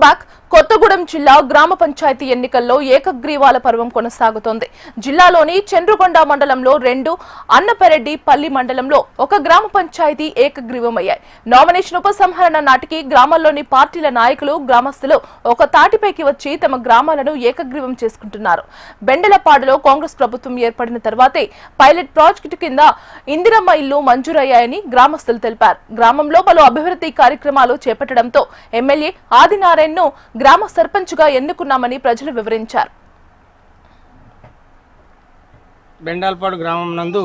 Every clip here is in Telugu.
Welcome back. కొత్తగూడెం జిల్లా గ్రామ పంచాయతీ ఎన్నికల్లో ఏకగ్రీవాల పర్వం కొనసాగుతోంది. జిల్లాలోని చంద్రుగొండ మండలంలో 2, అన్నపెరెడ్డిపల్లి మండలంలో 1 గ్రామ పంచాయతీ ఏకగ్రీవమయ్యాయి. నామినేషన్ ఉపసంహరణ నాటికి గ్రామాల్లోని పార్టీల నాయకులు, గ్రామస్తులు ఒక తాటిపైకి వచ్చి తమ గ్రామాలను ఏకగ్రీవం చేసుకుంటున్నారు. బెండలపాడులో కాంగ్రెస్ ప్రభుత్వం ఏర్పడిన తర్వాతే పైలట్ ప్రాజెక్టు కింద ఇందిరమ్మ ఇల్లు మంజూరయ్యాయని గ్రామస్తులు తెలిపారు. గ్రామంలో పలు అభివృద్ధి కార్యక్రమాలు చేపట్టడంతో ఎమ్మెల్యే ఆదినారాయణను గ్రామ సర్పంచ్గా ఎన్నుకున్నామని ప్రజలు వివరించారు. బెండాల్పాడు గ్రామం నందు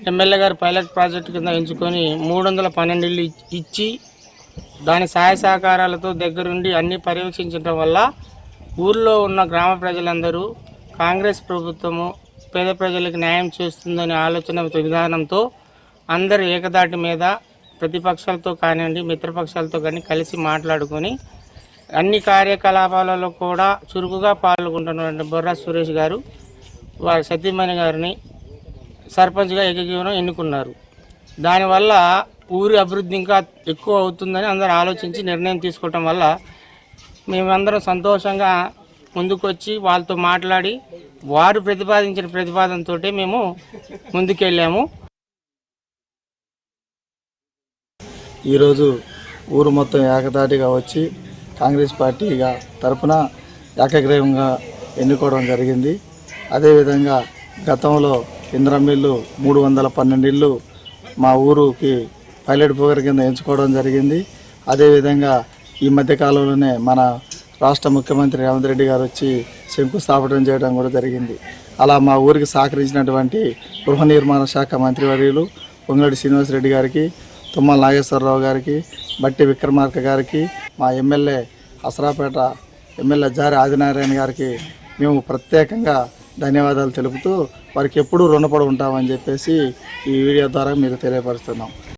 ఎమ్మెల్యే గారు పైలట్ ప్రాజెక్టు కింద ఎంచుకొని 312 ఇళ్ళు ఇచ్చి దాని సహాయ సహకారాలతో దగ్గరుండి అన్ని పర్యవేక్షించడం వల్ల ఊర్లో ఉన్న గ్రామ ప్రజలందరూ కాంగ్రెస్ ప్రభుత్వము పేద ప్రజలకు న్యాయం చేస్తుందనే ఆలోచన విధానంతో అందరూ ఏకదాటి మీద ప్రతిపక్షాలతో కానివ్వండి, మిత్రపక్షాలతో కానీ కలిసి మాట్లాడుకొని అన్ని కార్యకలాపాలలో కూడా చురుకుగా పాల్గొంటున్నటువంటి బొర్రా సురేష్ గారు వారి సతీమణి గారిని సర్పంచ్గా ఏకగ్రీవం ఎన్నుకున్నారు. దానివల్ల ఊరి అభివృద్ధి ఇంకా ఎక్కువ అవుతుందని అందరూ ఆలోచించి నిర్ణయం తీసుకోవటం వల్ల మేమందరం సంతోషంగా ముందుకొచ్చి వాళ్ళతో మాట్లాడి వారు ప్రతిపాదించిన ప్రతిపాదనతో మేము ముందుకెళ్ళాము. ఈరోజు ఊరు మొత్తం ఏకతాటిగా వచ్చి కాంగ్రెస్ పార్టీగా తరఫున ఏకగ్రీవంగా ఎన్నుకోవడం జరిగింది. అదేవిధంగా గతంలో ఇందిరమ్మిల్లు 312 ఇళ్ళు మా ఊరుకి పైలట్ ప్రోగ్రాం కింద ఎంచుకోవడం జరిగింది. అదేవిధంగా ఈ మధ్యకాలంలోనే మన రాష్ట్ర ముఖ్యమంత్రి రేవంత్ రెడ్డి గారు వచ్చి శంకుస్థాపన చేయడం కూడా జరిగింది. అలా మా ఊరికి సహకరించినటువంటి గృహ నిర్మాణ శాఖ మంత్రివర్యులు పొంగులేటి శ్రీనివాసరెడ్డి గారికి, తుమ్మల నాగేశ్వరరావు గారికి, బట్టి విక్రమార్క గారికి, మా ఎమ్మెల్యే అసరాపేట ఎమ్మెల్యే జారి ఆదినారాయణ గారికి మేము ప్రత్యేకంగా ధన్యవాదాలు తెలుపుతూ వారికి ఎప్పుడూ రుణపడి ఉంటామని చెప్పేసి ఈ వీడియో ద్వారా మీకు తెలియపరుస్తున్నాం.